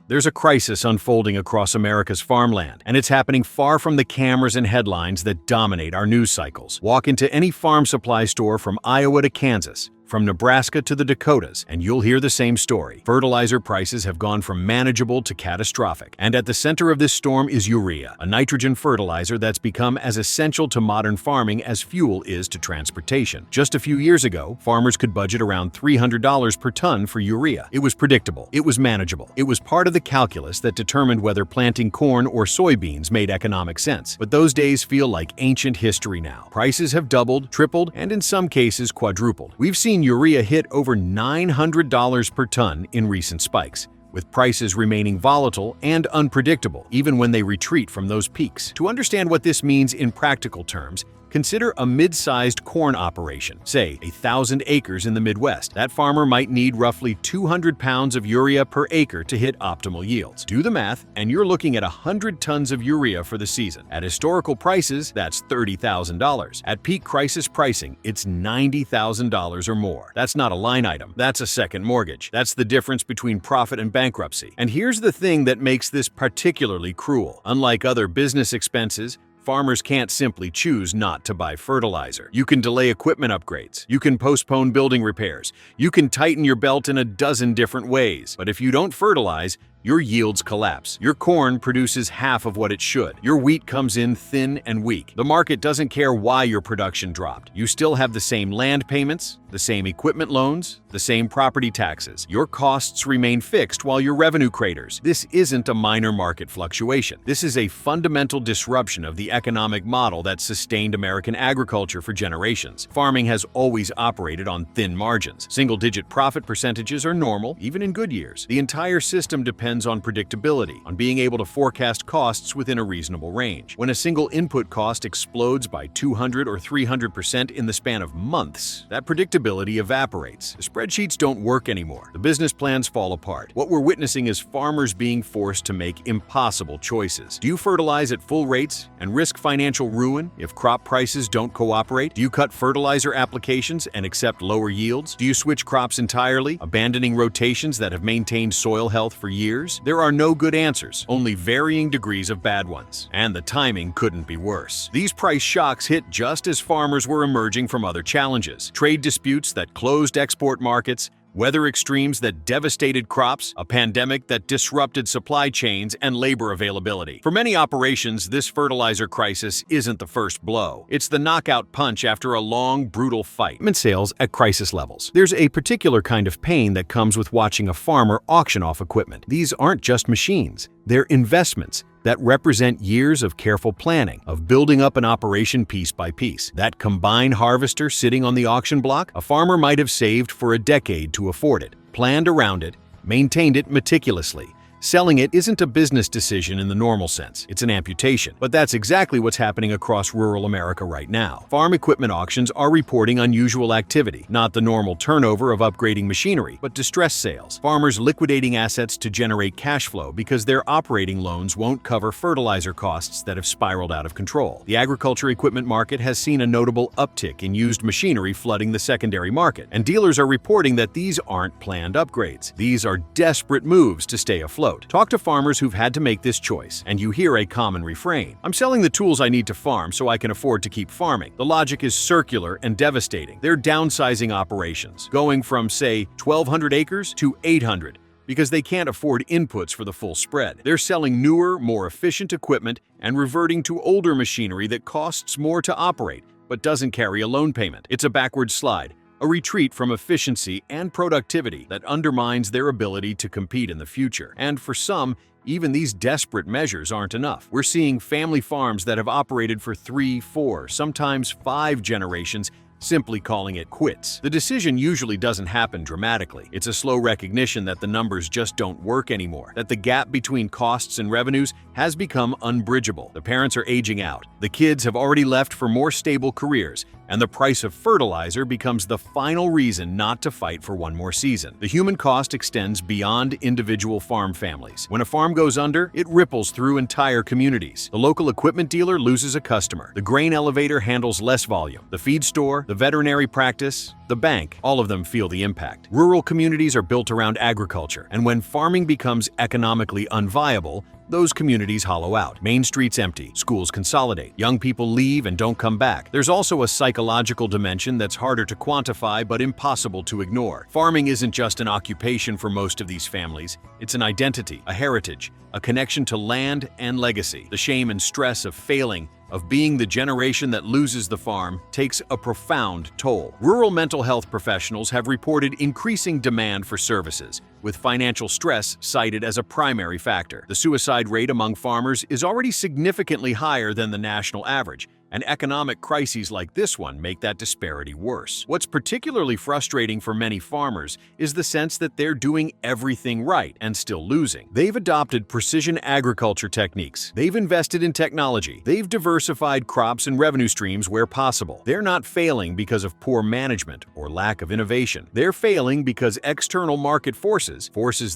There's a crisis unfolding across America's farmland, and it's happening far from the cameras and headlines that dominate our news cycles. Walk into any farm supply store from Iowa to Kansas, from Nebraska to the Dakotas, and you'll hear the same story. Fertilizer prices have gone from manageable to catastrophic. And at the center of this storm is urea, a nitrogen fertilizer that's become as essential to modern farming as fuel is to transportation. Just a few years ago, farmers could budget around $300 per ton for urea. It was predictable. It was manageable. It was part of the calculus that determined whether planting corn or soybeans made economic sense. But those days feel like ancient history now. Prices have doubled, tripled, and in some cases quadrupled. We've seen urea hit over $900 per ton in recent spikes, with prices remaining volatile and unpredictable even when they retreat from those peaks. To understand what this means in practical terms, consider a mid-sized corn operation, say 1,000 acres in the Midwest. That farmer might need roughly 200 pounds of urea per acre to hit optimal yields. Do the math, and you're looking at 100 tons of urea for the season. At historical prices, that's $30,000. At peak crisis pricing, it's $90,000 or more. That's not a line item. That's a second mortgage. That's the difference between profit and bankruptcy. And here's the thing that makes this particularly cruel. Unlike other business expenses, farmers can't simply choose not to buy fertilizer. You can delay equipment upgrades. You can postpone building repairs. You can tighten your belt in a dozen different ways. But if you don't fertilize, your yields collapse. Your corn produces half of what it should. Your wheat comes in thin and weak. The market doesn't care why your production dropped. You still have the same land payments, the same equipment loans, the same property taxes. Your costs remain fixed while your revenue craters. This isn't a minor market fluctuation. This is a fundamental disruption of the economic model that sustained American agriculture for generations. Farming has always operated on thin margins. Single-digit profit percentages are normal, even in good years. The entire system depends on predictability, on being able to forecast costs within a reasonable range. When a single input cost explodes by 200 or 300% in the span of months, that predictability evaporates. The spreadsheets don't work anymore. The business plans fall apart. What we're witnessing is farmers being forced to make impossible choices. Do you fertilize at full rates and risk financial ruin if crop prices don't cooperate? Do you cut fertilizer applications and accept lower yields? Do you switch crops entirely, abandoning rotations that have maintained soil health for years? There are no good answers, only varying degrees of bad ones. And the timing couldn't be worse. These price shocks hit just as farmers were emerging from other challenges. Trade disputes that closed export markets, weather extremes that devastated crops, a pandemic that disrupted supply chains and labor availability. For many operations, this fertilizer crisis isn't the first blow. It's the knockout punch after a long, brutal fight. Equipment sales at crisis levels. There's a particular kind of pain that comes with watching a farmer auction off equipment. These aren't just machines. They're investments that represent years of careful planning, of building up an operation piece by piece. That combine harvester sitting on the auction block, a farmer might have saved for a decade to afford it, planned around it, maintained it meticulously. Selling it isn't a business decision in the normal sense, it's an amputation. But that's exactly what's happening across rural America right now. Farm equipment auctions are reporting unusual activity, not the normal turnover of upgrading machinery, but distress sales. Farmers liquidating assets to generate cash flow because their operating loans won't cover fertilizer costs that have spiraled out of control. The agriculture equipment market has seen a notable uptick in used machinery flooding the secondary market, and dealers are reporting that these aren't planned upgrades. These are desperate moves to stay afloat. Talk to farmers who've had to make this choice, and you hear a common refrain. I'm selling the tools I need to farm so I can afford to keep farming. The logic is circular and devastating. They're downsizing operations, going from, say, 1,200 acres to 800, because they can't afford inputs for the full spread. They're selling newer, more efficient equipment and reverting to older machinery that costs more to operate, but doesn't carry a loan payment. It's a backward slide, a retreat from efficiency and productivity that undermines their ability to compete in the future. And for some, even these desperate measures aren't enough. We're seeing family farms that have operated for 3, 4, sometimes 5 generations simply calling it quits. The decision usually doesn't happen dramatically. It's a slow recognition that the numbers just don't work anymore, that the gap between costs and revenues has become unbridgeable. The parents are aging out. The kids have already left for more stable careers, and the price of fertilizer becomes the final reason not to fight for one more season. The human cost extends beyond individual farm families. When a farm goes under, it ripples through entire communities. The local equipment dealer loses a customer. The grain elevator handles less volume. The feed store, the the veterinary practice, the bank, all of them feel the impact. Rural communities are built around agriculture, and when farming becomes economically unviable, those communities hollow out. Main streets empty, schools consolidate, young people leave and don't come back. There's also a psychological dimension that's harder to quantify but impossible to ignore. Farming isn't just an occupation for most of these families, it's an identity, a heritage, a connection to land and legacy. The shame and stress of failing, of being the generation that loses the farm, takes a profound toll. Rural mental health professionals have reported increasing demand for services, with financial stress cited as a primary factor. The suicide rate among farmers is already significantly higher than the national average, and economic crises like this one make that disparity worse. What's particularly frustrating for many farmers is the sense that they're doing everything right and still losing. They've adopted precision agriculture techniques, they've invested in technology, they've diversified crops and revenue streams where possible. They're not failing because of poor management or lack of innovation. They're failing because external market forces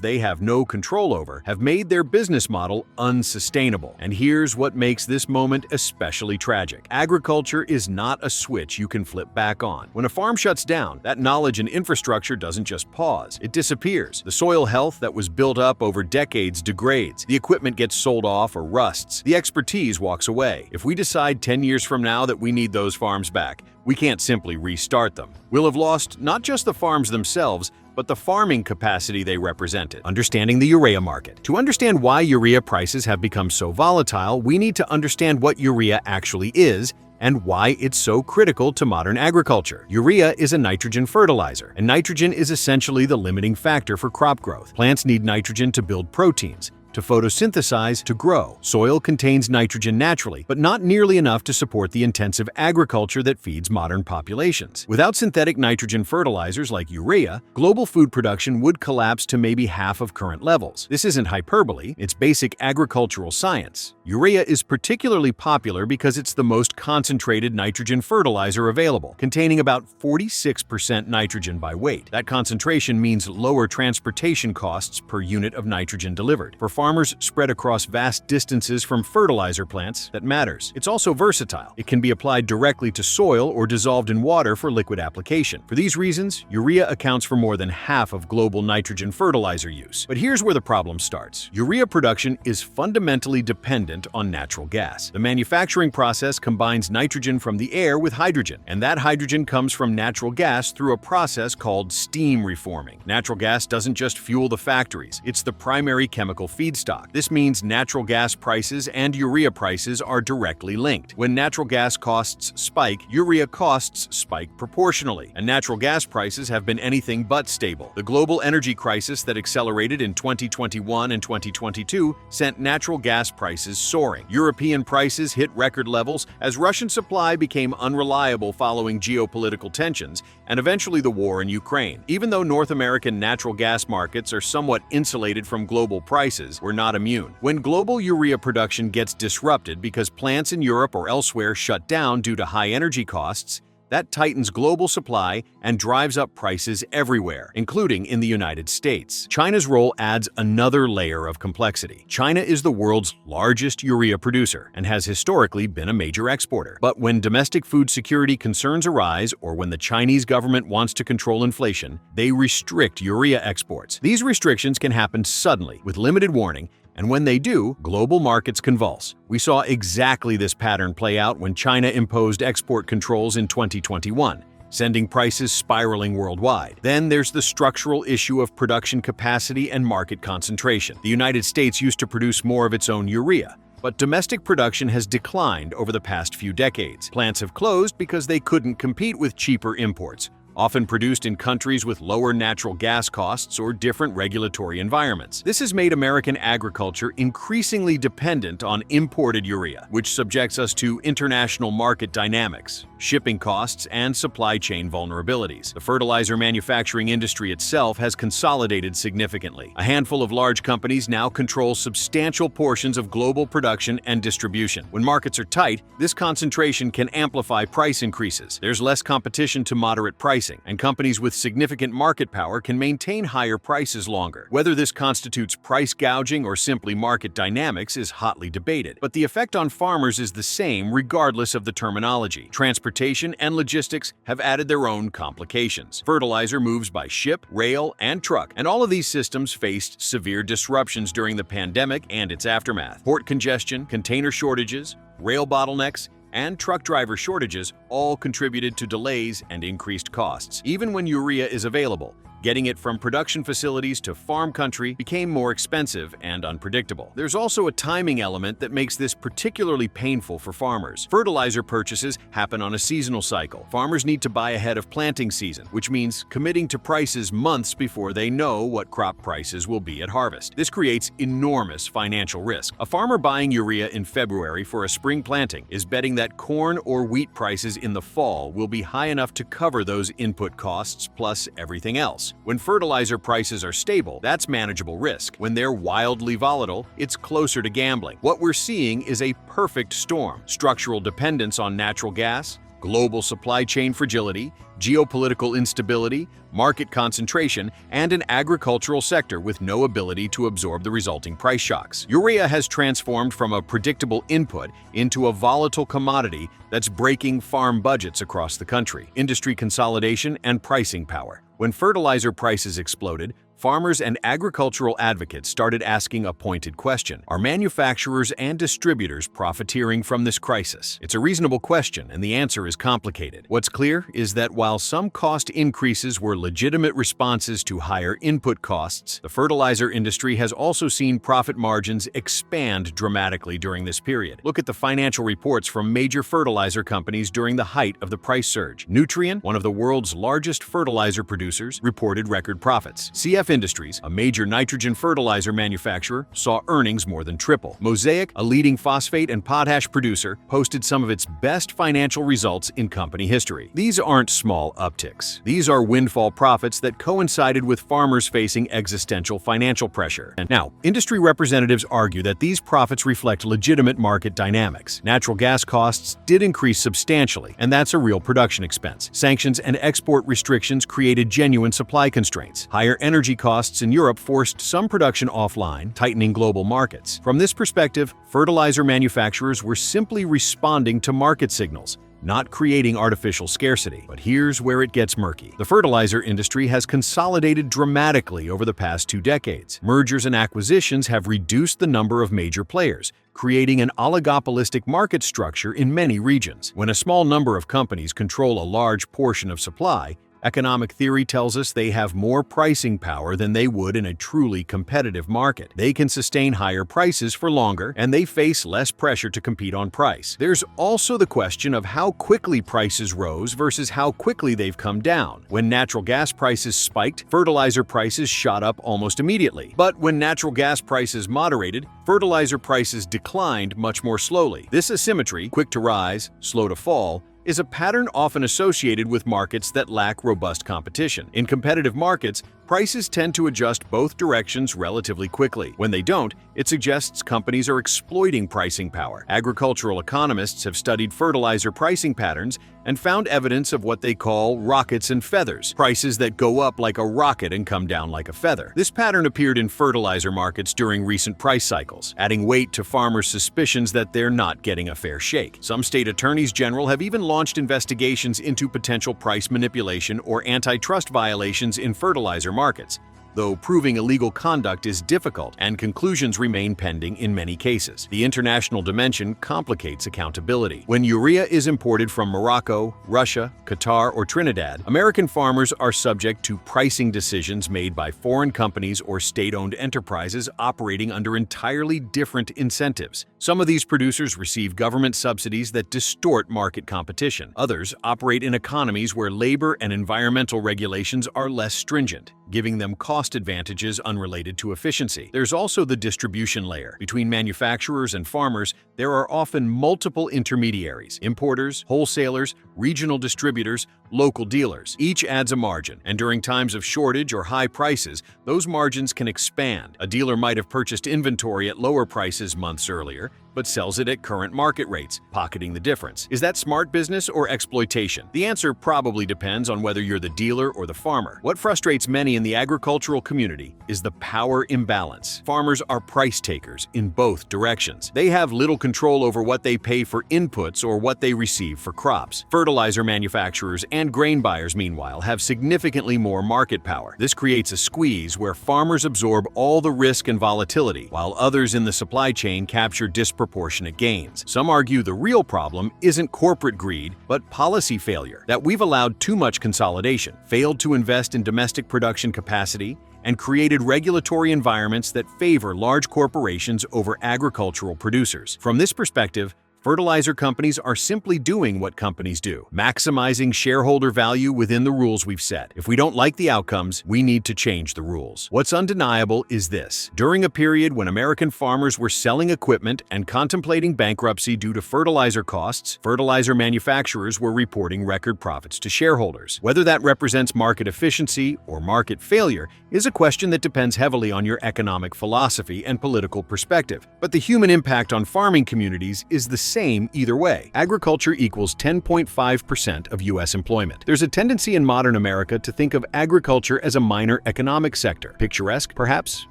they have no control over, have made their business model unsustainable. And here's what makes this moment especially tragic. Agriculture is not a switch you can flip back on. When a farm shuts down, that knowledge and infrastructure doesn't just pause, it disappears. The soil health that was built up over decades degrades. The equipment gets sold off or rusts. The expertise walks away. If we decide 10 years from now that we need those farms back, we can't simply restart them. We'll have lost not just the farms themselves, but the farming capacity they represented. Understanding the urea market. To understand why urea prices have become so volatile, we need to understand what urea actually is and why it's so critical to modern agriculture. Urea is a nitrogen fertilizer, and nitrogen is essentially the limiting factor for crop growth. Plants need nitrogen to build proteins, to photosynthesize, to grow. Soil contains nitrogen naturally, but not nearly enough to support the intensive agriculture that feeds modern populations. Without synthetic nitrogen fertilizers like urea, global food production would collapse to maybe half of current levels. This isn't hyperbole, it's basic agricultural science. Urea is particularly popular because it's the most concentrated nitrogen fertilizer available, containing about 46% nitrogen by weight. That concentration means lower transportation costs per unit of nitrogen delivered. For farmers spread across vast distances from fertilizer plants, that matters. It's also versatile. It can be applied directly to soil or dissolved in water for liquid application. For these reasons, urea accounts for more than half of global nitrogen fertilizer use. But here's where the problem starts. Urea production is fundamentally dependent on natural gas. The manufacturing process combines nitrogen from the air with hydrogen, and that hydrogen comes from natural gas through a process called steam reforming. Natural gas doesn't just fuel the factories, it's the primary chemical feedstock. This means natural gas prices and urea prices are directly linked. When natural gas costs spike, urea costs spike proportionally, and natural gas prices have been anything but stable. The global energy crisis that accelerated in 2021 and 2022 sent natural gas prices soaring. European prices hit record levels as Russian supply became unreliable following geopolitical tensions and eventually the war in Ukraine. Even though North American natural gas markets are somewhat insulated from global prices, we're not immune. When global urea production gets disrupted because plants in Europe or elsewhere shut down due to high energy costs, that tightens global supply and drives up prices everywhere, including in the United States. China's role adds another layer of complexity. China is the world's largest urea producer and has historically been a major exporter. But when domestic food security concerns arise or when the Chinese government wants to control inflation, they restrict urea exports. These restrictions can happen suddenly, with limited warning, and when they do, global markets convulse. We saw exactly this pattern play out when China imposed export controls in 2021, sending prices spiraling worldwide. Then there's the structural issue of production capacity and market concentration. The United States used to produce more of its own urea, but domestic production has declined over the past few decades. Plants have closed because they couldn't compete with cheaper imports, often produced in countries with lower natural gas costs or different regulatory environments. This has made American agriculture increasingly dependent on imported urea, which subjects us to international market dynamics, shipping costs, and supply chain vulnerabilities. The fertilizer manufacturing industry itself has consolidated significantly. A handful of large companies now control substantial portions of global production and distribution. When markets are tight, this concentration can amplify price increases. There's less competition to moderate prices, pricing, and companies with significant market power can maintain higher prices longer. Whether this constitutes price gouging or simply market dynamics is hotly debated, but the effect on farmers is the same regardless of the terminology. Transportation and logistics have added their own complications. Fertilizer moves by ship, rail, and truck, and all of these systems faced severe disruptions during the pandemic and its aftermath. Port congestion, container shortages, rail bottlenecks, and truck driver shortages all contributed to delays and increased costs. Even when urea is available, getting it from production facilities to farm country became more expensive and unpredictable. There's also a timing element that makes this particularly painful for farmers. Fertilizer purchases happen on a seasonal cycle. Farmers need to buy ahead of planting season, which means committing to prices months before they know what crop prices will be at harvest. This creates enormous financial risk. A farmer buying urea in February for a spring planting is betting that corn or wheat prices in the fall will be high enough to cover those input costs plus everything else. When fertilizer prices are stable, that's manageable risk. When they're wildly volatile, it's closer to gambling. What we're seeing is a perfect storm: structural dependence on natural gas, global supply chain fragility, geopolitical instability, market concentration, and an agricultural sector with no ability to absorb the resulting price shocks. Urea has transformed from a predictable input into a volatile commodity that's breaking farm budgets across the country. Industry consolidation and pricing power. When fertilizer prices exploded, farmers and agricultural advocates started asking a pointed question: are manufacturers and distributors profiteering from this crisis? It's a reasonable question, and the answer is complicated. What's clear is that while some cost increases were legitimate responses to higher input costs, the fertilizer industry has also seen profit margins expand dramatically during this period. Look at the financial reports from major fertilizer companies during the height of the price surge. Nutrien, one of the world's largest fertilizer producers, reported record profits. CF Industries, a major nitrogen fertilizer manufacturer, saw earnings more than triple. Mosaic, a leading phosphate and potash producer, posted some of its best financial results in company history. These aren't small upticks. These are windfall profits that coincided with farmers facing existential financial pressure. Now, industry representatives argue that these profits reflect legitimate market dynamics. Natural gas costs did increase substantially, and that's a real production expense. Sanctions and export restrictions created genuine supply constraints. Higher energy costs in Europe forced some production offline, tightening global markets. From this perspective, fertilizer manufacturers were simply responding to market signals, not creating artificial scarcity. But here's where it gets murky. The fertilizer industry has consolidated dramatically over the past 2 decades. Mergers and acquisitions have reduced the number of major players, creating an oligopolistic market structure in many regions. When a small number of companies control a large portion of supply, economic theory tells us they have more pricing power than they would in a truly competitive market. They can sustain higher prices for longer, and they face less pressure to compete on price. There's also the question of how quickly prices rose versus how quickly they've come down. When natural gas prices spiked, fertilizer prices shot up almost immediately. But when natural gas prices moderated, fertilizer prices declined much more slowly. This asymmetry, quick to rise, slow to fall, is a pattern often associated with markets that lack robust competition. In competitive markets, prices tend to adjust both directions relatively quickly. When they don't, it suggests companies are exploiting pricing power. Agricultural economists have studied fertilizer pricing patterns and found evidence of what they call rockets and feathers, prices that go up like a rocket and come down like a feather. This pattern appeared in fertilizer markets during recent price cycles, adding weight to farmers' suspicions that they're not getting a fair shake. Some state attorneys general have even launched investigations into potential price manipulation or antitrust violations in fertilizer markets, though proving illegal conduct is difficult and conclusions remain pending in many cases. The international dimension complicates accountability. When urea is imported from Morocco, Russia, Qatar, or Trinidad, American farmers are subject to pricing decisions made by foreign companies or state-owned enterprises operating under entirely different incentives. Some of these producers receive government subsidies that distort market competition. Others operate in economies where labor and environmental regulations are less stringent, giving them cost advantages unrelated to efficiency. There's also the distribution layer. Between manufacturers and farmers, there are often multiple intermediaries: importers, wholesalers, regional distributors, local dealers. Each adds a margin, and during times of shortage or high prices, those margins can expand. A dealer might have purchased inventory at lower prices months earlier, but sells it at current market rates, pocketing the difference. Is that smart business or exploitation? The answer probably depends on whether you're the dealer or the farmer. What frustrates many in the agricultural community is the power imbalance. Farmers are price takers in both directions. They have little control over what they pay for inputs or what they receive for crops. Fertilizer manufacturers and grain buyers, meanwhile, have significantly more market power. This creates a squeeze where farmers absorb all the risk and volatility, while others in the supply chain capture disproportionate gains. Some argue the real problem isn't corporate greed, but policy failure, that we've allowed too much consolidation, failed to invest in domestic production capacity, and created regulatory environments that favor large corporations over agricultural producers. From this perspective, fertilizer companies are simply doing what companies do, maximizing shareholder value within the rules we've set. If we don't like the outcomes, we need to change the rules. What's undeniable is this. During a period when American farmers were selling equipment and contemplating bankruptcy due to fertilizer costs, fertilizer manufacturers were reporting record profits to shareholders. Whether that represents market efficiency or market failure is a question that depends heavily on your economic philosophy and political perspective. But the human impact on farming communities is the same either way. Agriculture equals 10.5% of U.S. employment. There's a tendency in modern America to think of agriculture as a minor economic sector, picturesque, perhaps,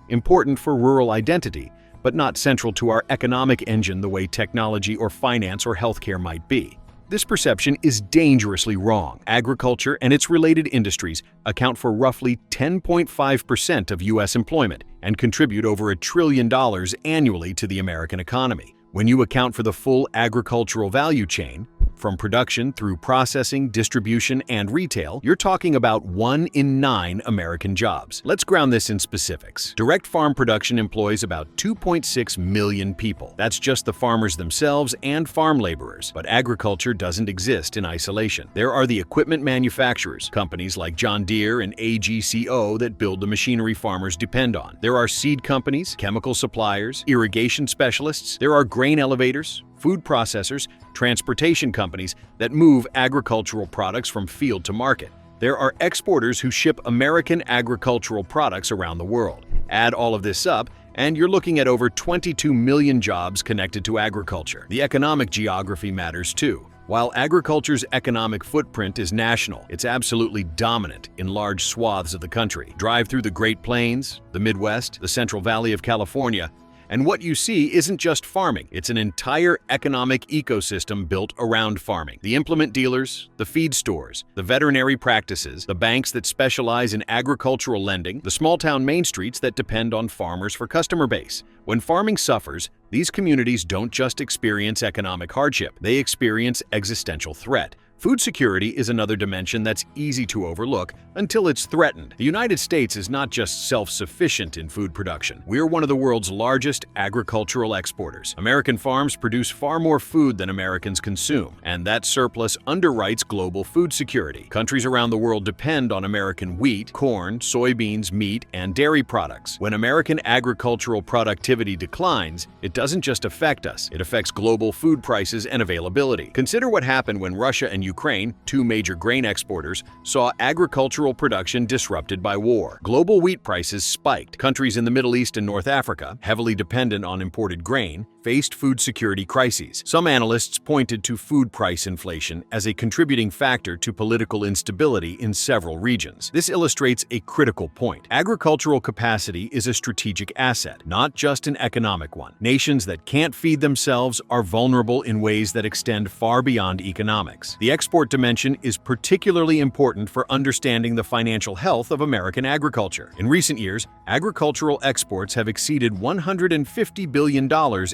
important for rural identity, but not central to our economic engine the way technology or finance or healthcare might be. This perception is dangerously wrong. Agriculture and its related industries account for roughly 10.5% of U.S. employment and contribute over $1 trillion annually to the American economy. When you account for the full agricultural value chain, from production through processing, distribution, and retail, you're talking about 1 in 9 American jobs. Let's ground this in specifics. Direct farm production employs about 2.6 million people. That's just the farmers themselves and farm laborers. But agriculture doesn't exist in isolation. There are the equipment manufacturers, companies like John Deere and AGCO that build the machinery farmers depend on. There are seed companies, chemical suppliers, irrigation specialists. There are grain elevators, food processors, transportation companies that move agricultural products from field to market. There are exporters who ship American agricultural products around the world. Add all of this up, and you're looking at over 22 million jobs connected to agriculture. The economic geography matters too. While agriculture's economic footprint is national, it's absolutely dominant in large swaths of the country. Drive through the Great Plains, the Midwest, the Central Valley of California, and what you see isn't just farming, it's an entire economic ecosystem built around farming. The implement dealers, the feed stores, the veterinary practices, the banks that specialize in agricultural lending, the small-town main streets that depend on farmers for customer base. When farming suffers, these communities don't just experience economic hardship, they experience existential threat. Food security is another dimension that's easy to overlook until it's threatened. The United States is not just self-sufficient in food production. We're one of the world's largest agricultural exporters. American farms produce far more food than Americans consume, and that surplus underwrites global food security. Countries around the world depend on American wheat, corn, soybeans, meat, and dairy products. When American agricultural productivity declines, it doesn't just affect us, it affects global food prices and availability. Consider what happened when Russia and Ukraine, two major grain exporters, saw agricultural production disrupted by war. Global wheat prices spiked. Countries in the Middle East and North Africa, heavily dependent on imported grain, faced food security crises. Some analysts pointed to food price inflation as a contributing factor to political instability in several regions. This illustrates a critical point. Agricultural capacity is a strategic asset, not just an economic one. Nations that can't feed themselves are vulnerable in ways that extend far beyond economics. The export dimension is particularly important for understanding the financial health of American agriculture. In recent years, agricultural exports have exceeded $150 billion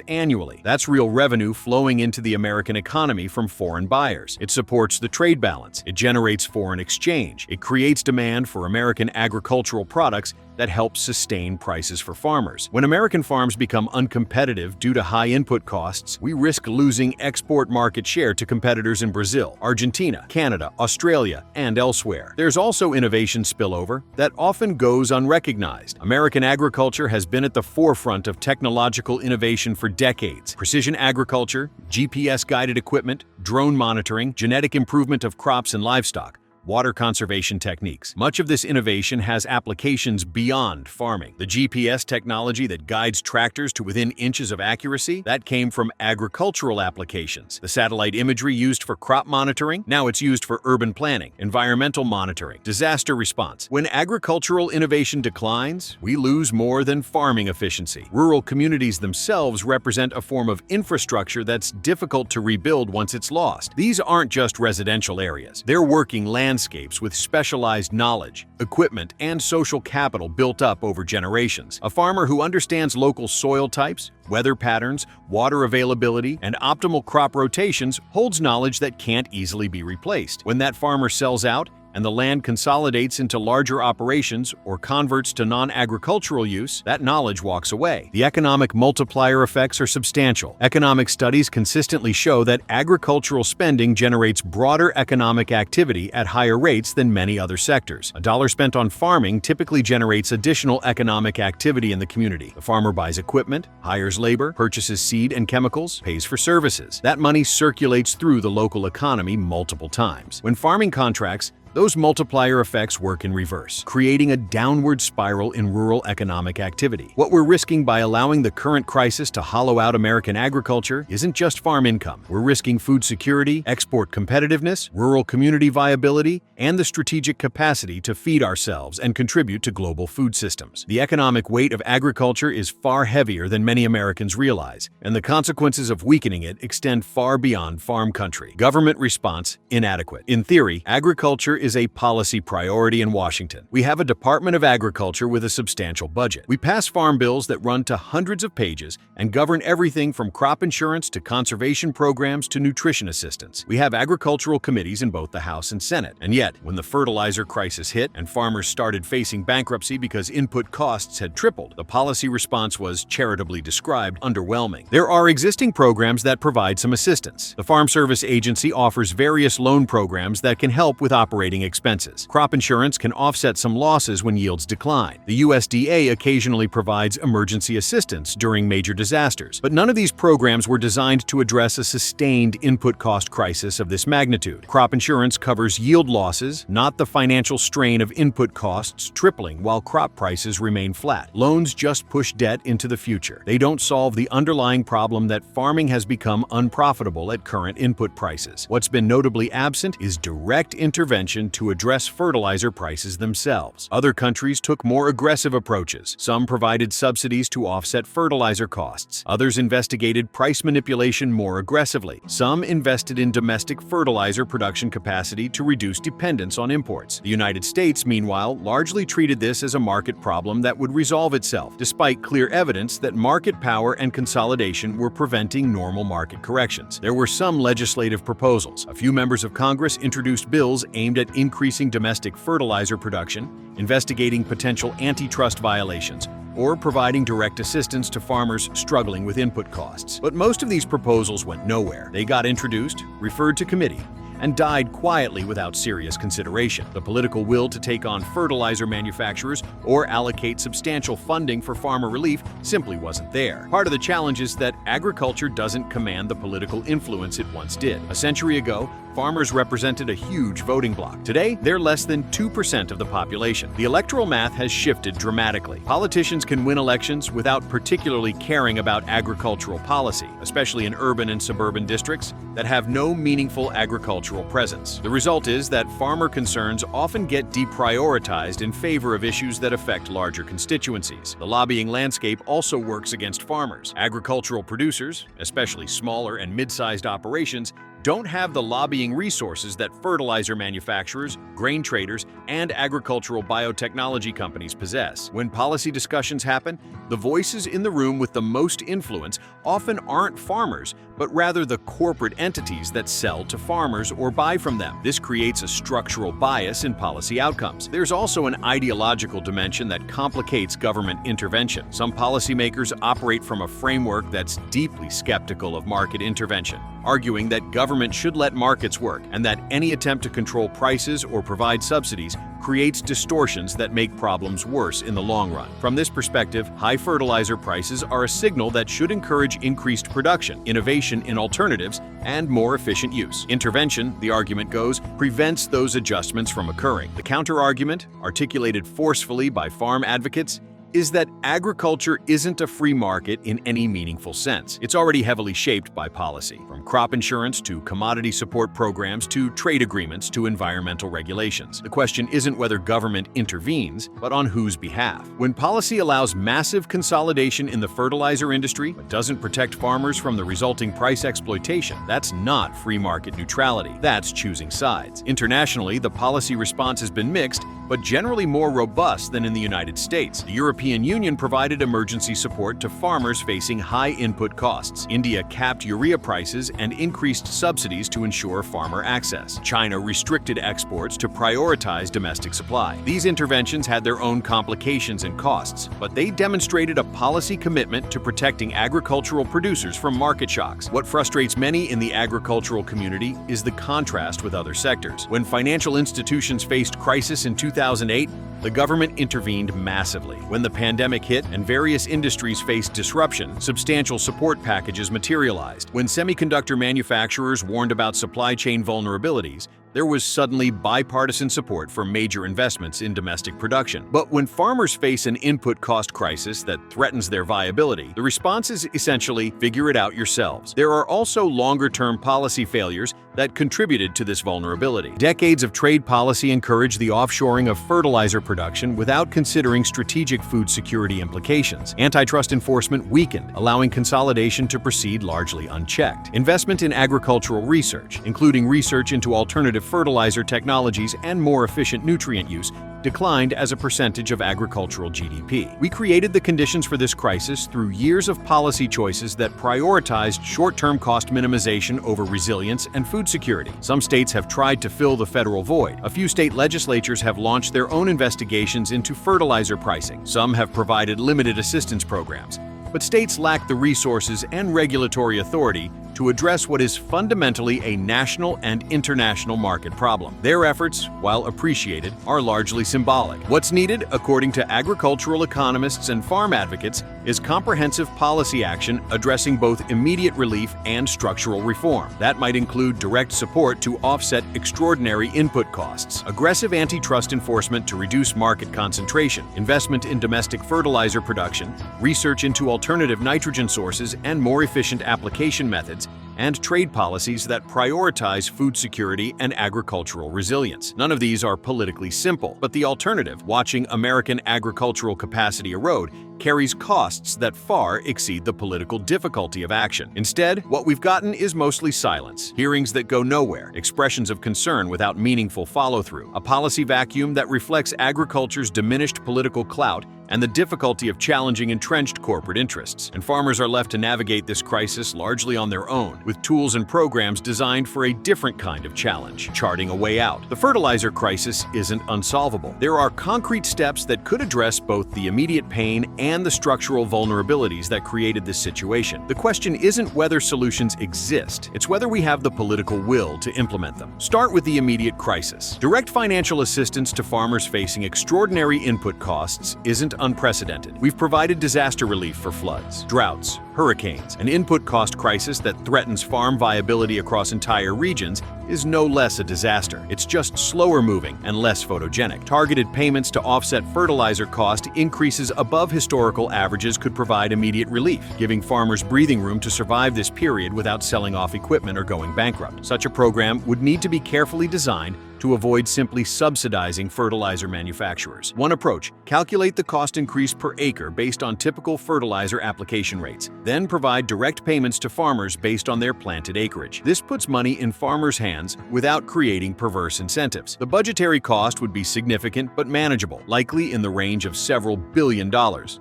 annually. That's real revenue flowing into the American economy from foreign buyers. It supports the trade balance. It generates foreign exchange. It creates demand for American agricultural products that helps sustain prices for farmers. When American farms become uncompetitive due to high input costs, we risk losing export market share to competitors in Brazil, Argentina, Canada, Australia, and elsewhere. There's also innovation spillover that often goes unrecognized. American agriculture has been at the forefront of technological innovation for decades. Precision agriculture, GPS-guided equipment, drone monitoring, genetic improvement of crops and livestock. water conservation techniques. Much of this innovation has applications beyond farming. The GPS technology that guides tractors to within inches of accuracy, that came from agricultural applications. The satellite imagery used for crop monitoring, now it's used for urban planning, environmental monitoring, disaster response. When agricultural innovation declines, we lose more than farming efficiency. Rural communities themselves represent a form of infrastructure that's difficult to rebuild once it's lost. These aren't just residential areas. They're working landscapes with specialized knowledge, equipment, and social capital built up over generations. A farmer who understands local soil types, weather patterns, water availability, and optimal crop rotations holds knowledge that can't easily be replaced. When that farmer sells out, and the land consolidates into larger operations or converts to non-agricultural use, that knowledge walks away. The economic multiplier effects are substantial. Economic studies consistently show that agricultural spending generates broader economic activity at higher rates than many other sectors. A dollar spent on farming typically generates additional economic activity in the community. The farmer buys equipment, hires labor, purchases seed and chemicals, pays for services. That money circulates through the local economy multiple times. When farming contracts, those multiplier effects work in reverse, creating a downward spiral in rural economic activity. What we're risking by allowing the current crisis to hollow out American agriculture isn't just farm income. We're risking food security, export competitiveness, rural community viability, and the strategic capacity to feed ourselves and contribute to global food systems. The economic weight of agriculture is far heavier than many Americans realize, and the consequences of weakening it extend far beyond farm country. Government response inadequate. In theory, agriculture is a policy priority in Washington. We have a Department of Agriculture with a substantial budget. We pass farm bills that run to hundreds of pages and govern everything from crop insurance to conservation programs to nutrition assistance. We have agricultural committees in both the House and Senate. And yet, when the fertilizer crisis hit and farmers started facing bankruptcy because input costs had tripled, the policy response was charitably described underwhelming. There are existing programs that provide some assistance. The Farm Service Agency offers various loan programs that can help with operating expenses. Crop insurance can offset some losses when yields decline. The USDA occasionally provides emergency assistance during major disasters, but none of these programs were designed to address a sustained input cost crisis of this magnitude. Crop insurance covers yield losses, not the financial strain of input costs tripling while crop prices remain flat. Loans just push debt into the future. They don't solve the underlying problem that farming has become unprofitable at current input prices. What's been notably absent is direct intervention to address fertilizer prices themselves. Other countries took more aggressive approaches. Some provided subsidies to offset fertilizer costs. Others investigated price manipulation more aggressively. Some invested in domestic fertilizer production capacity to reduce dependence on imports. The United States, meanwhile, largely treated this as a market problem that would resolve itself, despite clear evidence that market power and consolidation were preventing normal market corrections. There were some legislative proposals. A few members of Congress introduced bills aimed at increasing domestic fertilizer production, investigating potential antitrust violations, or providing direct assistance to farmers struggling with input costs. But most of these proposals went nowhere. They got introduced, referred to committee, and died quietly without serious consideration. The political will to take on fertilizer manufacturers or allocate substantial funding for farmer relief simply wasn't there. Part of the challenge is that agriculture doesn't command the political influence it once did. A century ago, farmers represented a huge voting bloc. Today, they're less than 2% of the population. The electoral math has shifted dramatically. Politicians can win elections without particularly caring about agricultural policy, especially in urban and suburban districts that have no meaningful agricultural presence. The result is that farmer concerns often get deprioritized in favor of issues that affect larger constituencies. The lobbying landscape also works against farmers. Agricultural producers, especially smaller and mid-sized operations, don't have the lobbying resources that fertilizer manufacturers, grain traders, and agricultural biotechnology companies possess. When policy discussions happen, the voices in the room with the most influence often aren't farmers, but rather the corporate entities that sell to farmers or buy from them. This creates a structural bias in policy outcomes. There's also an ideological dimension that complicates government intervention. Some policymakers operate from a framework that's deeply skeptical of market intervention, arguing that government should let markets work and that any attempt to control prices or provide subsidies creates distortions that make problems worse in the long run. From this perspective, high fertilizer prices are a signal that should encourage increased production, innovation in alternatives, and more efficient use. Intervention, the argument goes, prevents those adjustments from occurring. The counter-argument, articulated forcefully by farm advocates, is that agriculture isn't a free market in any meaningful sense. It's already heavily shaped by policy, from crop insurance to commodity support programs to trade agreements to environmental regulations. The question isn't whether government intervenes, but on whose behalf. When policy allows massive consolidation in the fertilizer industry but doesn't protect farmers from the resulting price exploitation, that's not free market neutrality. That's choosing sides. Internationally, the policy response has been mixed, but generally more robust than in the United States. The European Union provided emergency support to farmers facing high input costs. India capped urea prices and increased subsidies to ensure farmer access. China restricted exports to prioritize domestic supply. These interventions had their own complications and costs, but they demonstrated a policy commitment to protecting agricultural producers from market shocks. What frustrates many in the agricultural community is the contrast with other sectors. When financial institutions faced crisis in 2008, the government intervened massively. When the pandemic hit and various industries faced disruption, substantial support packages materialized. When semiconductor manufacturers warned about supply chain vulnerabilities, there was suddenly bipartisan support for major investments in domestic production. But when farmers face an input cost crisis that threatens their viability, the response is essentially figure it out yourselves. There are also longer-term policy failures that contributed to this vulnerability. Decades of trade policy encouraged the offshoring of fertilizer production without considering strategic food security implications. Antitrust enforcement weakened, allowing consolidation to proceed largely unchecked. Investment in agricultural research, including research into alternative fertilizer technologies and more efficient nutrient use, declined as a percentage of agricultural GDP. We created the conditions for this crisis through years of policy choices that prioritized short-term cost minimization over resilience and food security. Some states have tried to fill the federal void. A few state legislatures have launched their own investigations into fertilizer pricing. Some have provided limited assistance programs. But states lack the resources and regulatory authority to address what is fundamentally a national and international market problem. Their efforts, while appreciated, are largely symbolic. What's needed, according to agricultural economists and farm advocates, is comprehensive policy action addressing both immediate relief and structural reform. That might include direct support to offset extraordinary input costs, aggressive antitrust enforcement to reduce market concentration, investment in domestic fertilizer production, research into alternative nitrogen sources and more efficient application methods, and trade policies that prioritize food security and agricultural resilience. None of these are politically simple, but the alternative, watching American agricultural capacity erode, carries costs that far exceed the political difficulty of action. Instead, what we've gotten is mostly silence, hearings that go nowhere, expressions of concern without meaningful follow-through, a policy vacuum that reflects agriculture's diminished political clout and the difficulty of challenging entrenched corporate interests. And farmers are left to navigate this crisis largely on their own, with tools and programs designed for a different kind of challenge, charting a way out. The fertilizer crisis isn't unsolvable. There are concrete steps that could address both the immediate pain and the structural vulnerabilities that created this situation. The question isn't whether solutions exist, it's whether we have the political will to implement them. Start with the immediate crisis. Direct financial assistance to farmers facing extraordinary input costs isn't unprecedented. We've provided disaster relief for floods, droughts, hurricanes. An input cost crisis that threatens farm viability across entire regions is no less a disaster. It's just slower moving and less photogenic. Targeted payments to offset fertilizer cost increases above historical averages could provide immediate relief, giving farmers breathing room to survive this period without selling off equipment or going bankrupt. Such a program would need to be carefully designed to avoid simply subsidizing fertilizer manufacturers. One approach: calculate the cost increase per acre based on typical fertilizer application rates, then provide direct payments to farmers based on their planted acreage. This puts money in farmers' hands without creating perverse incentives. The budgetary cost would be significant but manageable, likely in the range of several $billion,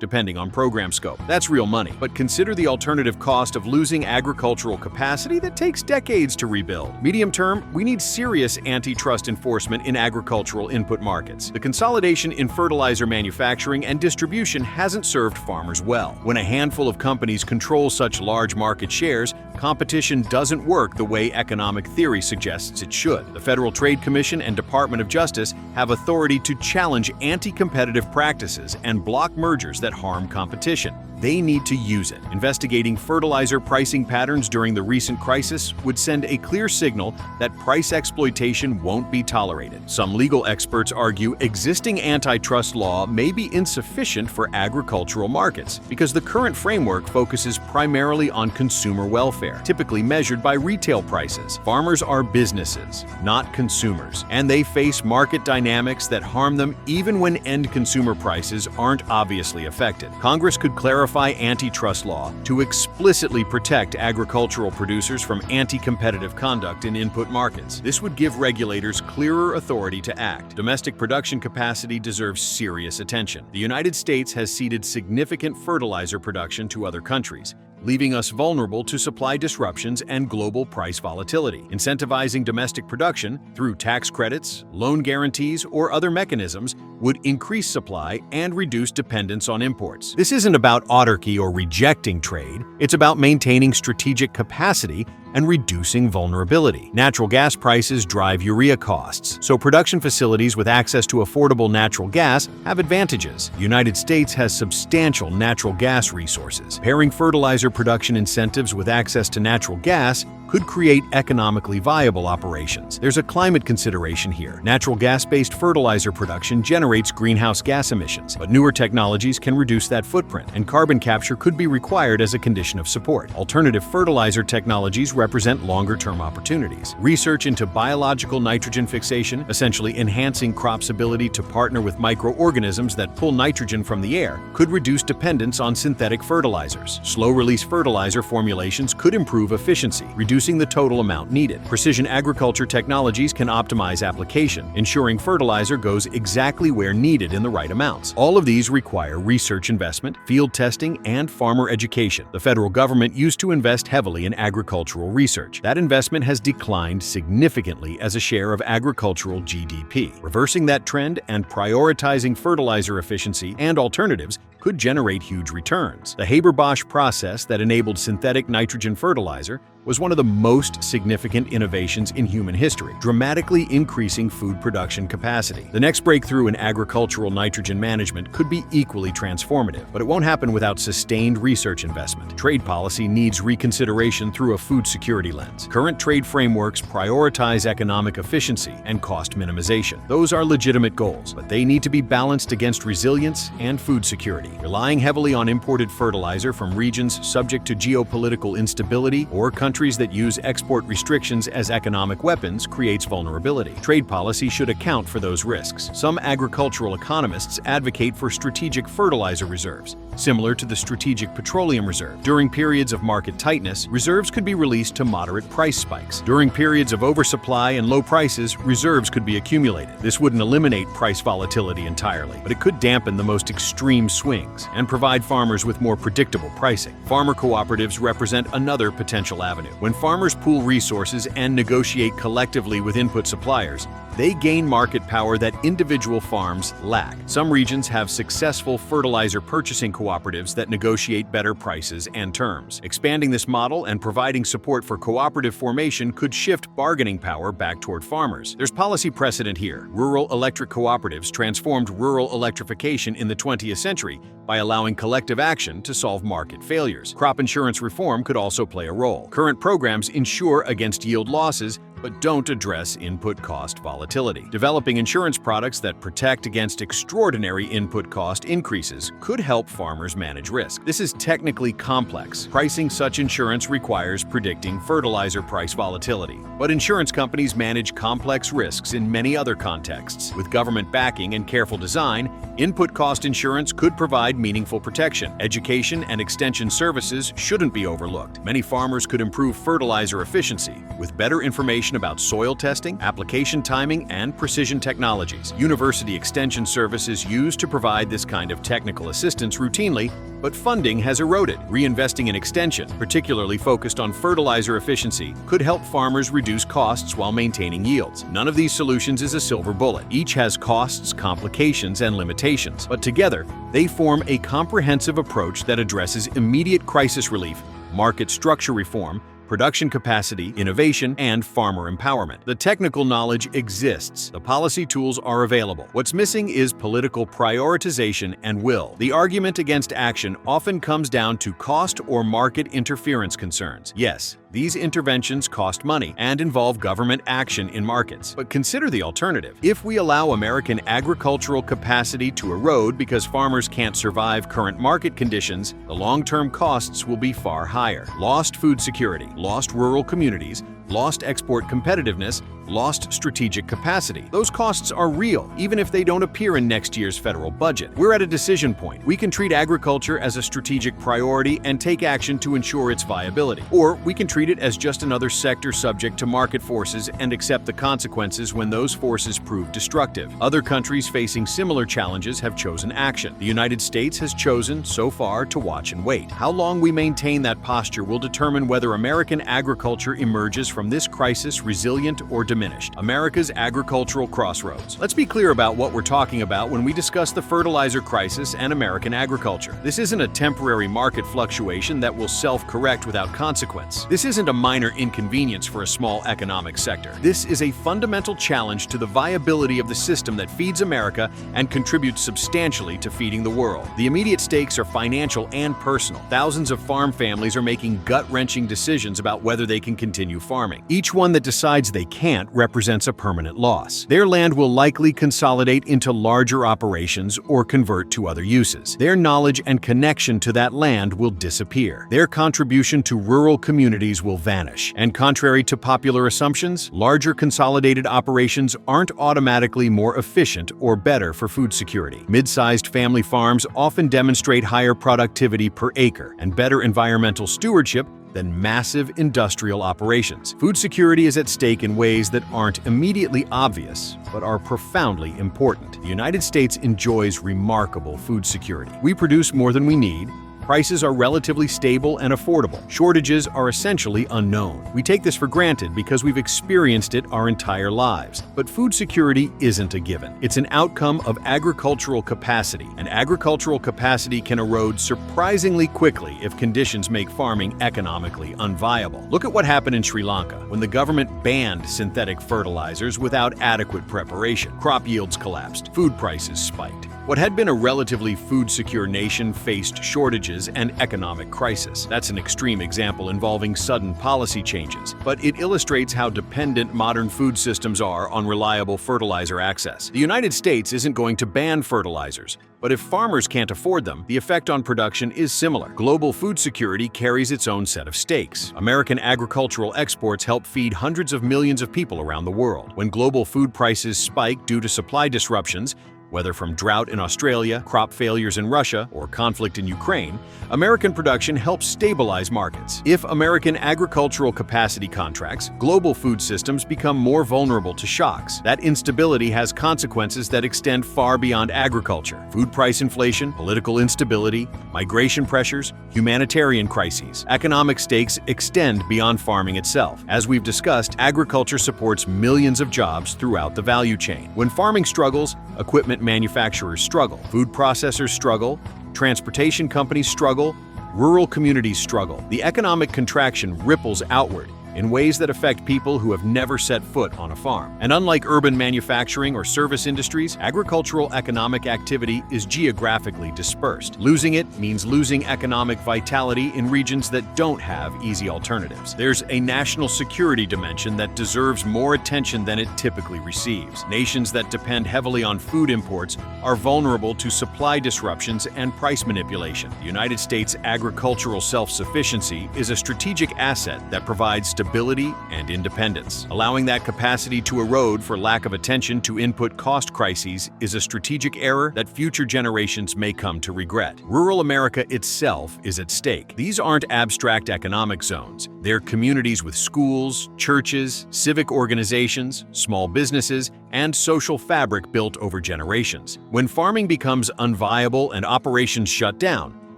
depending on program scope. That's real money. But consider the alternative cost of losing agricultural capacity that takes decades to rebuild. Medium term, we need serious antitrust enforcement in agricultural input markets. The consolidation in fertilizer manufacturing and distribution hasn't served farmers well. When a handful of companies control such large market shares, competition doesn't work the way economic theory suggests. suggests it should. The Federal Trade Commission and Department of Justice have authority to challenge anti-competitive practices and block mergers that harm competition. They need to use it. Investigating fertilizer pricing patterns during the recent crisis would send a clear signal that price exploitation won't be tolerated. Some legal experts argue existing antitrust law may be insufficient for agricultural markets because the current framework focuses primarily on consumer welfare, typically measured by retail prices. Farmers are businesses, not consumers, and they face market dynamics that harm them even when end consumer prices aren't obviously affected. Congress could clarify antitrust law to explicitly protect agricultural producers from anti-competitive conduct in input markets. This would give regulators clearer authority to act. Domestic production capacity deserves serious attention. The United States has ceded significant fertilizer production to other countries, leaving us vulnerable to supply disruptions and global price volatility. Incentivizing domestic production through tax credits, loan guarantees, or other mechanisms would increase supply and reduce dependence on imports. This isn't about autarky or rejecting trade, it's about maintaining strategic capacity and reducing vulnerability. Natural gas prices drive urea costs, so production facilities with access to affordable natural gas have advantages. The United States has substantial natural gas resources. Pairing fertilizer production incentives with access to natural gas could create economically viable operations. There's a climate consideration here. Natural gas-based fertilizer production generates greenhouse gas emissions, but newer technologies can reduce that footprint, and carbon capture could be required as a condition of support. Alternative fertilizer technologies represent longer-term opportunities. Research into biological nitrogen fixation, essentially enhancing crops' ability to partner with microorganisms that pull nitrogen from the air, could reduce dependence on synthetic fertilizers. Slow-release fertilizer formulations could improve efficiency, reducing the total amount needed. Precision agriculture technologies can optimize application, ensuring fertilizer goes exactly where needed in the right amounts. All of these require research investment, field testing, and farmer education. The federal government used to invest heavily in agricultural research. That investment has declined significantly as a share of agricultural GDP. Reversing that trend and prioritizing fertilizer efficiency and alternatives could generate huge returns. The Haber-Bosch process that enabled synthetic nitrogen fertilizer was one of the most significant innovations in human history, dramatically increasing food production capacity. The next breakthrough in agricultural nitrogen management could be equally transformative, but it won't happen without sustained research investment. Trade policy needs reconsideration through a food security lens. Current trade frameworks prioritize economic efficiency and cost minimization. Those are legitimate goals, but they need to be balanced against resilience and food security. Relying heavily on imported fertilizer from regions subject to geopolitical instability or countries that use export restrictions as economic weapons creates vulnerability. Trade policy should account for those risks. Some agricultural economists advocate for strategic fertilizer reserves, similar to the Strategic Petroleum Reserve. During periods of market tightness, reserves could be released to moderate price spikes. During periods of oversupply and low prices, reserves could be accumulated. This wouldn't eliminate price volatility entirely, but it could dampen the most extreme swings and provide farmers with more predictable pricing. Farmer cooperatives represent another potential avenue. When farmers pool resources and negotiate collectively with input suppliers, they gain market power that individual farms lack. Some regions have successful fertilizer purchasing cooperatives that negotiate better prices and terms. Expanding this model and providing support for cooperative formation could shift bargaining power back toward farmers. There's policy precedent here. Rural electric cooperatives transformed rural electrification in the 20th century by allowing collective action to solve market failures. Crop insurance reform could also play a role. Current programs insure against yield losses, but don't address input cost volatility. Developing insurance products that protect against extraordinary input cost increases could help farmers manage risk. This is technically complex. Pricing such insurance requires predicting fertilizer price volatility, but insurance companies manage complex risks in many other contexts. With government backing and careful design, input cost insurance could provide meaningful protection. Education and extension services shouldn't be overlooked. Many farmers could improve fertilizer efficiency with better information about soil testing, application timing, and precision technologies. University extension services used to provide this kind of technical assistance routinely, but funding has eroded. Reinvesting in extension, particularly focused on fertilizer efficiency, could help farmers reduce costs while maintaining yields. None of these solutions is a silver bullet. Each has costs, complications, and limitations, but together, they form a comprehensive approach that addresses immediate crisis relief, market structure reform, production capacity, innovation, and farmer empowerment. The technical knowledge exists. The policy tools are available. What's missing is political prioritization and will. The argument against action often comes down to cost or market interference concerns. Yes, these interventions cost money and involve government action in markets. But consider the alternative. If we allow American agricultural capacity to erode because farmers can't survive current market conditions, the long-term costs will be far higher. Lost food security, lost rural communities, lost export competitiveness, lost strategic capacity. Those costs are real, even if they don't appear in next year's federal budget. We're at a decision point. We can treat agriculture as a strategic priority and take action to ensure its viability. Or we can treat it as just another sector subject to market forces and accept the consequences when those forces prove destructive. Other countries facing similar challenges have chosen action. The United States has chosen, so far, to watch and wait. How long we maintain that posture will determine whether American agriculture emerges from this crisis resilient or diminished. America's agricultural crossroads. Let's be clear about what we're talking about when we discuss the fertilizer crisis and American agriculture. This isn't a temporary market fluctuation that will self-correct without consequence. This isn't a minor inconvenience for a small economic sector. This is a fundamental challenge to the viability of the system that feeds America and contributes substantially to feeding the world. The immediate stakes are financial and personal. Thousands of farm families are making gut-wrenching decisions about whether they can continue farming. Each one that decides they can't represents a permanent loss. Their land will likely consolidate into larger operations or convert to other uses. Their knowledge and connection to that land will disappear. Their contribution to rural communities will vanish. And contrary to popular assumptions, larger consolidated operations aren't automatically more efficient or better for food security. Mid-sized family farms often demonstrate higher productivity per acre and better environmental stewardship than massive industrial operations. Food security is at stake in ways that aren't immediately obvious, but are profoundly important. The United States enjoys remarkable food security. We produce more than we need. Prices are relatively stable and affordable. Shortages are essentially unknown. We take this for granted because we've experienced it our entire lives. But food security isn't a given. It's an outcome of agricultural capacity, and agricultural capacity can erode surprisingly quickly if conditions make farming economically unviable. Look at what happened in Sri Lanka when the government banned synthetic fertilizers without adequate preparation. Crop yields collapsed. Food prices spiked. What had been a relatively food-secure nation faced shortages and economic crisis. That's an extreme example involving sudden policy changes, but it illustrates how dependent modern food systems are on reliable fertilizer access. The United States isn't going to ban fertilizers, but if farmers can't afford them, the effect on production is similar. Global food security carries its own set of stakes. American agricultural exports help feed hundreds of millions of people around the world. When global food prices spike due to supply disruptions, whether from drought in Australia, crop failures in Russia, or conflict in Ukraine, American production helps stabilize markets. If American agricultural capacity contracts, global food systems become more vulnerable to shocks. That instability has consequences that extend far beyond agriculture. Food price inflation, political instability, migration pressures, humanitarian crises. Economic stakes extend beyond farming itself. As we've discussed, agriculture supports millions of jobs throughout the value chain. When farming struggles, equipment manufacturers struggle, food processors struggle, transportation companies struggle, rural communities struggle. The economic contraction ripples outward in ways that affect people who have never set foot on a farm. And unlike urban manufacturing or service industries, agricultural economic activity is geographically dispersed. Losing it means losing economic vitality in regions that don't have easy alternatives. There's a national security dimension that deserves more attention than it typically receives. Nations that depend heavily on food imports are vulnerable to supply disruptions and price manipulation. The United States' agricultural self-sufficiency is a strategic asset that provides stability and independence. Allowing that capacity to erode for lack of attention to input cost crises is a strategic error that future generations may come to regret. Rural America itself is at stake. These aren't abstract economic zones. They're communities with schools, churches, civic organizations, small businesses, and social fabric built over generations. When farming becomes unviable and operations shut down,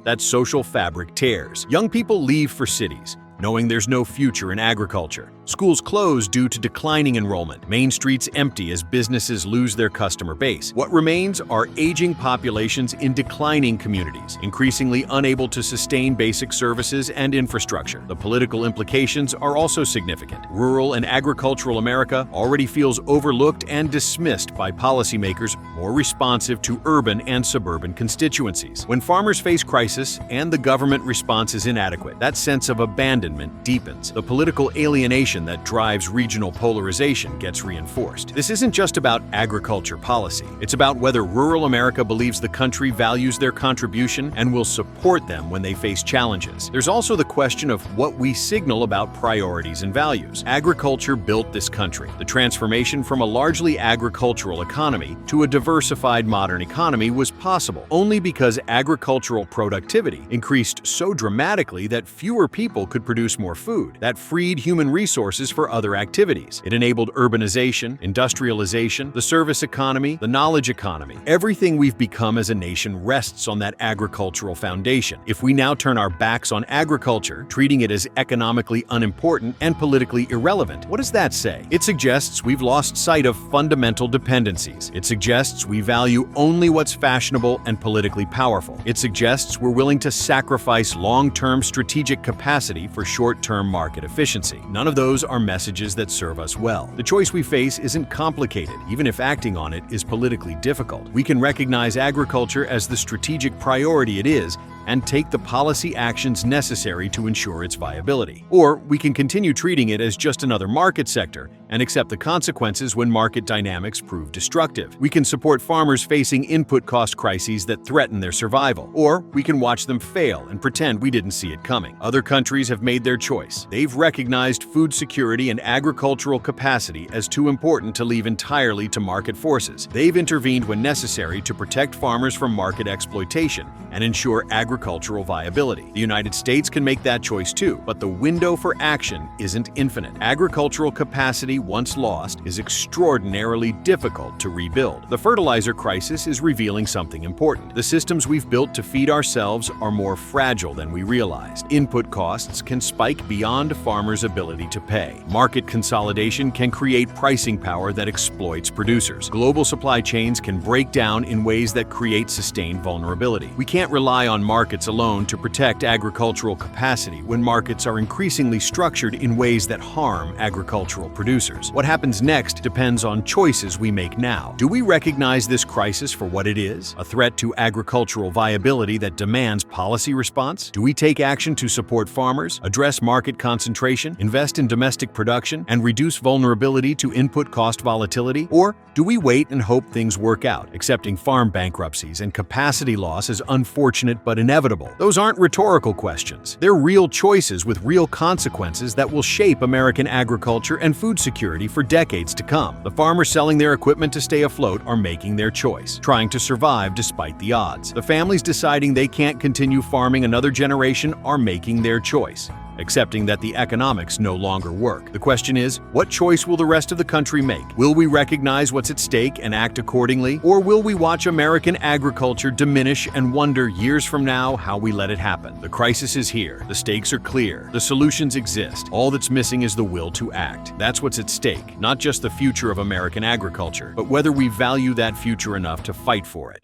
that social fabric tears. Young people leave for cities, knowing there's no future in agriculture. Schools close due to declining enrollment. Main streets empty as businesses lose their customer base. What remains are aging populations in declining communities, increasingly unable to sustain basic services and infrastructure. The political implications are also significant. Rural and agricultural America already feels overlooked and dismissed by policymakers more responsive to urban and suburban constituencies. When farmers face crisis and the government response is inadequate, that sense of abandonment deepens. The political alienation that drives regional polarization gets reinforced. This isn't just about agriculture policy. It's about whether rural America believes the country values their contribution and will support them when they face challenges. There's also the question of what we signal about priorities and values. Agriculture built this country. The transformation from a largely agricultural economy to a diversified modern economy was possible only because agricultural productivity increased so dramatically that fewer people could produce more food. That freed human resources for other activities. It enabled urbanization, industrialization, the service economy, the knowledge economy. Everything we've become as a nation rests on that agricultural foundation. If we now turn our backs on agriculture, treating it as economically unimportant and politically irrelevant, what does that say? It suggests we've lost sight of fundamental dependencies. It suggests we value only what's fashionable and politically powerful. It suggests we're willing to sacrifice long-term strategic capacity for short-term market efficiency. None of those are messages that serve us well. The choice we face isn't complicated, even if acting on it is politically difficult. We can recognize agriculture as the strategic priority it is and take the policy actions necessary to ensure its viability. Or we can continue treating it as just another market sector and accept the consequences when market dynamics prove destructive. We can support farmers facing input cost crises that threaten their survival. Or we can watch them fail and pretend we didn't see it coming. Other countries have made their choice. They've recognized food security and agricultural capacity as too important to leave entirely to market forces. They've intervened when necessary to protect farmers from market exploitation and ensure agricultural viability. The United States can make that choice too, but the window for action isn't infinite. Agricultural capacity, once lost, is extraordinarily difficult to rebuild. The fertilizer crisis is revealing something important. The systems we've built to feed ourselves are more fragile than we realized. Input costs can spike beyond farmers' ability to pay. Market consolidation can create pricing power that exploits producers. Global supply chains can break down in ways that create sustained vulnerability. We can't rely on markets alone to protect agricultural capacity when markets are increasingly structured in ways that harm agricultural producers. What happens next depends on choices we make now. Do we recognize this crisis for what it is? A threat to agricultural viability that demands policy response? Do we take action to support farmers, address market concentration, invest in domestic production, and reduce vulnerability to input cost volatility? Or do we wait and hope things work out, accepting farm bankruptcies and capacity loss as unfortunate but inevitable? Those aren't rhetorical questions. They're real choices with real consequences that will shape American agriculture and food security for decades to come. The farmers selling their equipment to stay afloat are making their choice, trying to survive despite the odds. The families deciding they can't continue farming another generation are making their choice, accepting that the economics no longer work. The question is, what choice will the rest of the country make? Will we recognize what's at stake and act accordingly? Or will we watch American agriculture diminish and wonder years from now how we let it happen? The crisis is here. The stakes are clear. The solutions exist. All that's missing is the will to act. That's what's at stake, not just the future of American agriculture, but whether we value that future enough to fight for it.